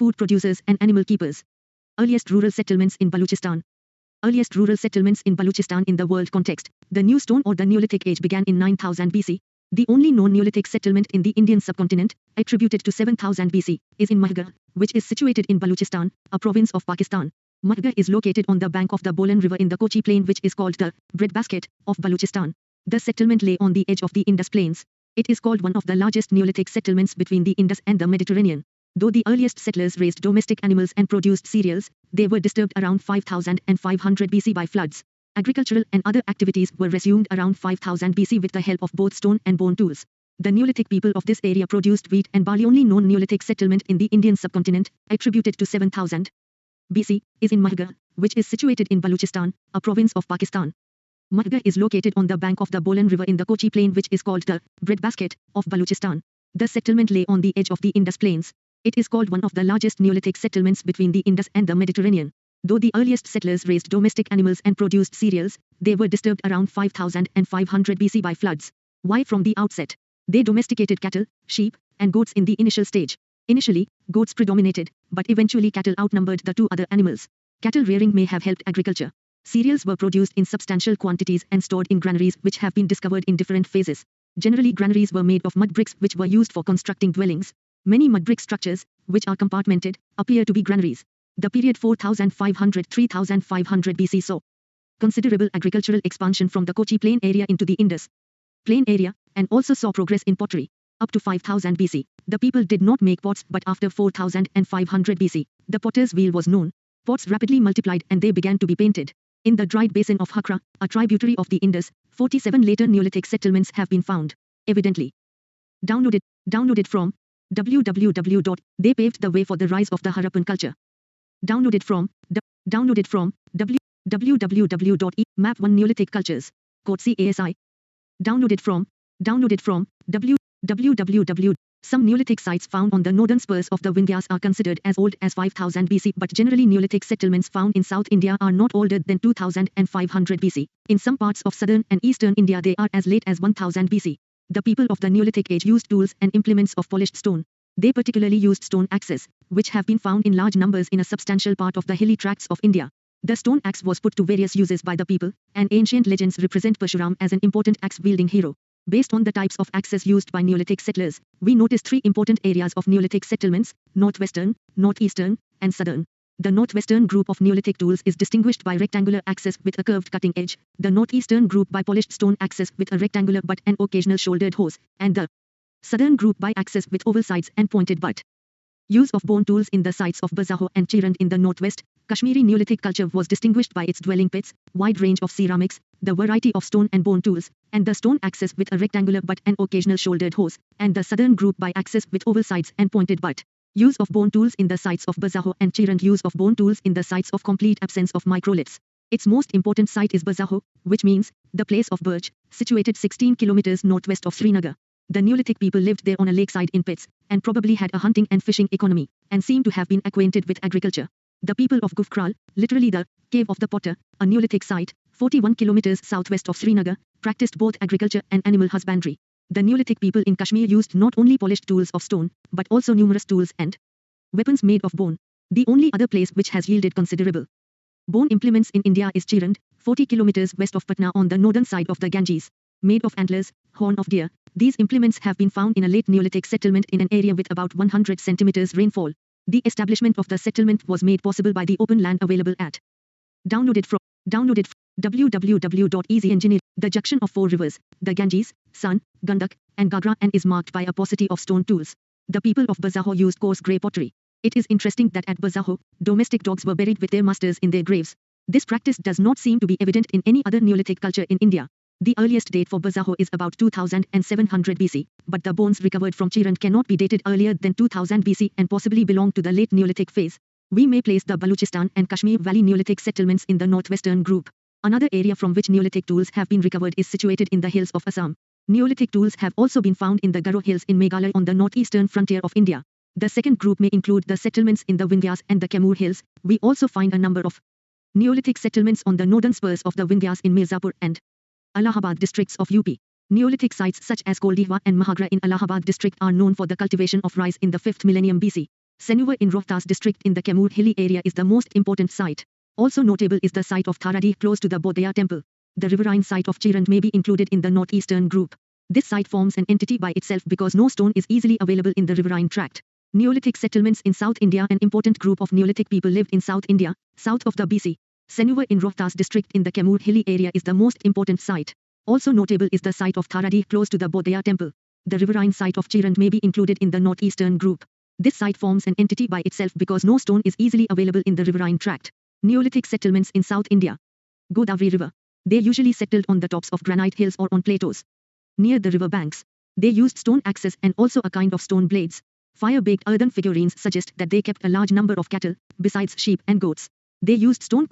food producers and animal keepers. Earliest rural settlements in Balochistan. Earliest rural settlements in Balochistan in the world context. The New Stone or the Neolithic age began in 9000 BC. The only known Neolithic settlement in the Indian subcontinent, attributed to 7000 BC, is in Mahgar, which is situated in Balochistan, a province of Pakistan. Mahgar is located on the bank of the Bolan River in the Kochi Plain, which is called the breadbasket of Balochistan. The settlement lay on the edge of the Indus Plains. It is called one of the largest Neolithic settlements between the Indus and the Mediterranean. Though the earliest settlers raised domestic animals and produced cereals, they were disturbed around 5500 BC by floods. Agricultural and other activities were resumed around 5000 BC with the help of both stone and bone tools. The Neolithic people of this area produced wheat and barley. Only known Neolithic settlement in the Indian subcontinent, attributed to 7000 BC, is in Mahgar, which is situated in Balochistan, a province of Pakistan. Mahgar is located on the bank of the Bolan River in the Kochi Plain, which is called the breadbasket of Balochistan. The settlement lay on the edge of the Indus Plains. It is called one of the largest Neolithic settlements between the Indus and the Mediterranean. Though the earliest settlers raised domestic animals and produced cereals, they were disturbed around 5500 BC by floods. Why? From the outset, they domesticated cattle, sheep, and goats in the initial stage. Initially, goats predominated, but eventually cattle outnumbered the two other animals. Cattle rearing may have helped agriculture. Cereals were produced in substantial quantities and stored in granaries, which have been discovered in different phases. Generally, granaries were made of mud bricks, which were used for constructing dwellings. Many mud brick structures, which are compartmented, appear to be granaries. The period 4500–3500 BC saw considerable agricultural expansion from the Kochi Plain area into the Indus Plain area, and also saw progress in pottery. Up to 5000 BC, the people did not make pots, but after 4500 BC, the potter's wheel was known. Pots rapidly multiplied and they began to be painted. In the dried basin of Hakra, a tributary of the Indus, 47 later Neolithic settlements have been found. Evidently. Downloaded from www. They paved the way for the rise of the Harappan culture. Downloaded from www. Map 1 Neolithic cultures. Code CASI. Downloaded from www. Some Neolithic sites found on the northern spurs of the Vindhyas are considered as old as 5000 BC, but generally Neolithic settlements found in South India are not older than 2500 BC. In some parts of southern and eastern India they are as late as 1000 BC. The people of the Neolithic age used tools and implements of polished stone. They particularly used stone axes, which have been found in large numbers in a substantial part of the hilly tracts of India. The stone axe was put to various uses by the people, and ancient legends represent Parshuram as an important axe-wielding hero. Based on the types of axes used by Neolithic settlers, we notice three important areas of Neolithic settlements: northwestern, northeastern, and southern. The northwestern group of Neolithic tools is distinguished by rectangular axes with a curved cutting edge, the northeastern group by polished stone axes with a rectangular butt and occasional shouldered hose, and the southern group by axes with oval sides and pointed butt. Use of bone tools in the sites of Bazaho and Chirand in the northwest. Kashmiri Neolithic culture was distinguished by its dwelling pits, wide range of ceramics, the variety of stone and bone tools, and the stone axes with a rectangular butt and occasional shouldered hose, and the southern group by axes with oval sides and pointed butt. Use of bone tools in the sites of Bazaho and Chirand. Use of bone tools in the sites of complete absence of microliths. Its most important site is Bazaho, which means the place of birch, situated 16 kilometers northwest of Srinagar. The Neolithic people lived there on a lakeside in pits, and probably had a hunting and fishing economy, and seem to have been acquainted with agriculture. The people of Gufkral, literally the cave of the potter, a Neolithic site, 41 kilometers southwest of Srinagar, practiced both agriculture and animal husbandry. The Neolithic people in Kashmir used not only polished tools of stone, but also numerous tools and weapons made of bone. The only other place which has yielded considerable bone implements in India is Chirand, 40 kilometers west of Patna on the northern side of the Ganges. Made of antlers, horn of deer, these implements have been found in a late Neolithic settlement in an area with about 100 centimeters rainfall. The establishment of the settlement was made possible by the open land available at downloaded from www.easyengineer. The junction of four rivers, the Ganges, Son, Gandak, and Gagra, and is marked by a paucity of stone tools. The people of Bazaho used coarse grey pottery. It is interesting that at Bazaho, domestic dogs were buried with their masters in their graves. This practice does not seem to be evident in any other Neolithic culture in India. The earliest date for Bazaho is about 2700 BC, but the bones recovered from Chirand cannot be dated earlier than 2000 BC and possibly belong to the late Neolithic phase. We may place the Balochistan and Kashmir Valley Neolithic settlements in the northwestern group. Another area from which Neolithic tools have been recovered is situated in the hills of Assam. Neolithic tools have also been found in the Garo Hills in Meghalaya on the northeastern frontier of India. The second group may include the settlements in the Vindhyas and the Kemur Hills. We also find a number of Neolithic settlements on the northern spurs of the Vindhyas in Mirzapur and Allahabad districts of UP. Neolithic sites such as Koldihwa and Mahagra in Allahabad district are known for the cultivation of rice in the 5th millennium BC. Senua in Rohtas district in the Kemur hilly area is the most important site. Also notable is the site of Tharadi close to the Bodhaya temple. The riverine site of Chirand may be included in the northeastern group. This site forms an entity by itself because no stone is easily available in the riverine tract. Neolithic settlements in South India. An important group of Neolithic people lived in South India, south of the BC. Senua in Rohtas district in the Kemur hilly area is the most important site. Also notable is the site of Tharadi close to the Bodhaya temple. The riverine site of Chirand may be included in the northeastern group. This site forms an entity by itself because no stone is easily available in the riverine tract. Neolithic settlements in South India. Godavari River. They usually settled on the tops of granite hills or on plateaus. Near the river banks, they used stone axes and also a kind of stone blades. Fire-baked earthen figurines suggest that they kept a large number of cattle, besides sheep and goats. They used stone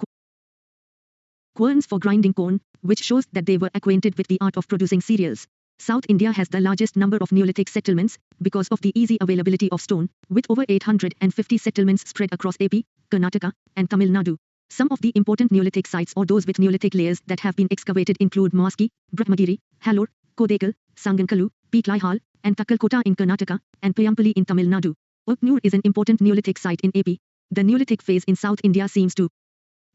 querns for grinding corn, which shows that they were acquainted with the art of producing cereals. South India has the largest number of Neolithic settlements because of the easy availability of stone, with over 850 settlements spread across AP, Karnataka, and Tamil Nadu. Some of the important Neolithic sites or those with Neolithic layers that have been excavated include Maski, Brahmagiri, Halor, Kodekal, Sangankalu, Peeklaihal, and Takkalkota in Karnataka, and Payampally in Tamil Nadu. Uknur is an important Neolithic site in AP. The Neolithic phase in South India seems to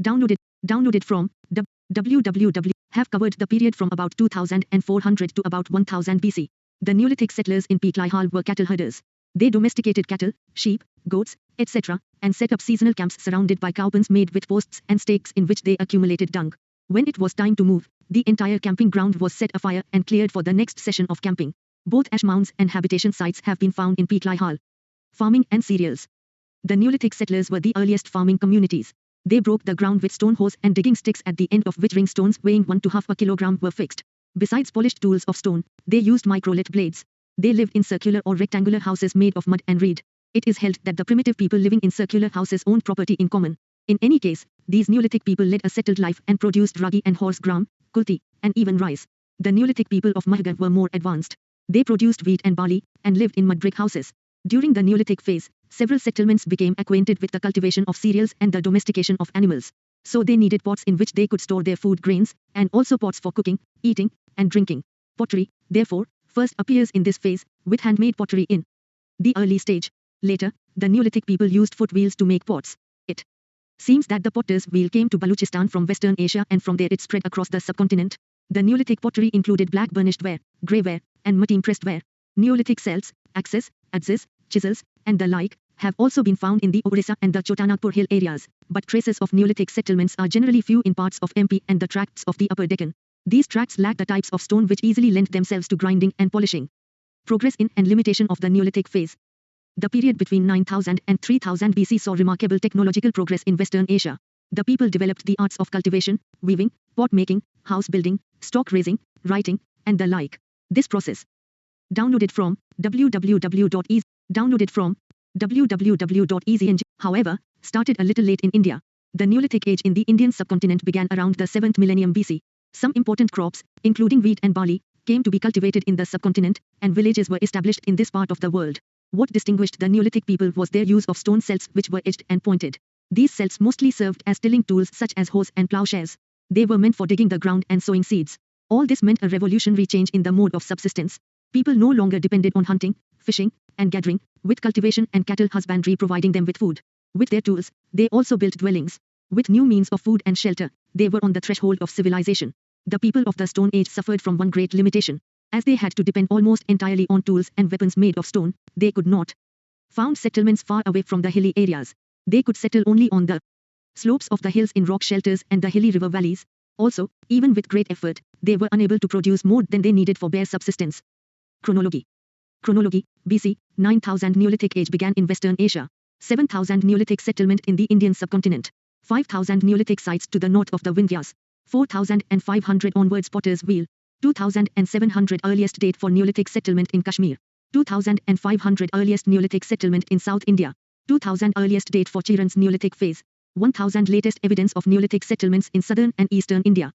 downloaded from www have covered the period from about 2400 to about 1000 BC. The Neolithic settlers in Peeklaihal were cattle herders. They domesticated cattle, sheep, goats, etc., and set up seasonal camps surrounded by cowpens made with posts and stakes in which they accumulated dung. When it was time to move, the entire camping ground was set afire and cleared for the next session of camping. Both ash mounds and habitation sites have been found in Peeklaihal. Farming and cereals. The Neolithic settlers were the earliest farming communities. They broke the ground with stone hoes and digging sticks at the end of which ring stones weighing 1 to half a kilogram were fixed. Besides polished tools of stone, they used microlith blades. They lived in circular or rectangular houses made of mud and reed. It is held that the primitive people living in circular houses owned property in common. In any case, these Neolithic people led a settled life and produced ragi and horse gram, kulti, and even rice. The Neolithic people of Mahgar were more advanced. They produced wheat and barley, and lived in mud brick houses. During the Neolithic phase, several settlements became acquainted with the cultivation of cereals and the domestication of animals. So they needed pots in which they could store their food grains, and also pots for cooking, eating, and drinking. Pottery, therefore, first appears in this phase, with handmade pottery in the early stage. Later, the Neolithic people used foot wheels to make pots. It seems that the potter's wheel came to Baluchistan from Western Asia and from there it spread across the subcontinent. The Neolithic pottery included black burnished ware, grey ware, and matim pressed ware. Neolithic cells, axes, adzes, chisels, and the like, have also been found in the Orissa and the Chotanagpur hill areas, but traces of Neolithic settlements are generally few in parts of MP and the tracts of the Upper Deccan. These tracts lack the types of stone which easily lend themselves to grinding and polishing. Progress in and limitation of the Neolithic phase. The period between 9000 and 3000 BC saw remarkable technological progress in Western Asia. The people developed the arts of cultivation, weaving, pot making, house building, stock raising, writing, and the like. This process. Downloaded from www.easy, however, started a little late in India. The Neolithic age in the Indian subcontinent began around the 7th millennium BC. Some important crops, including wheat and barley, came to be cultivated in the subcontinent, and villages were established in this part of the world. What distinguished the Neolithic people was their use of stone celts which were edged and pointed. These celts mostly served as tilling tools such as hoes and plowshares. They were meant for digging the ground and sowing seeds. All this meant a revolutionary change in the mode of subsistence. People no longer depended on hunting, fishing, and gathering, with cultivation and cattle husbandry providing them with food. With their tools, they also built dwellings. With new means of food and shelter, they were on the threshold of civilization. The people of the Stone Age suffered from one great limitation. As they had to depend almost entirely on tools and weapons made of stone, they could not found settlements far away from the hilly areas. They could settle only on the slopes of the hills in rock shelters and the hilly river valleys. Also, even with great effort, they were unable to produce more than they needed for bare subsistence. Chronology. BC, 9000 Neolithic age began in Western Asia. 7000 Neolithic settlement in the Indian subcontinent. 5000 Neolithic sites to the north of the Vindhyas. 4500 onwards potter's wheel. 2700 earliest date for Neolithic settlement in Kashmir. 2500 earliest Neolithic settlement in South India. 2000 earliest date for Chirand's Neolithic phase. 1000 latest evidence of Neolithic settlements in southern and eastern India.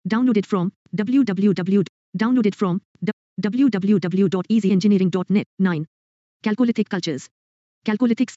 Downloaded from www.easyengineering.net. 9. Chalcolithic cultures. Chalcolithics.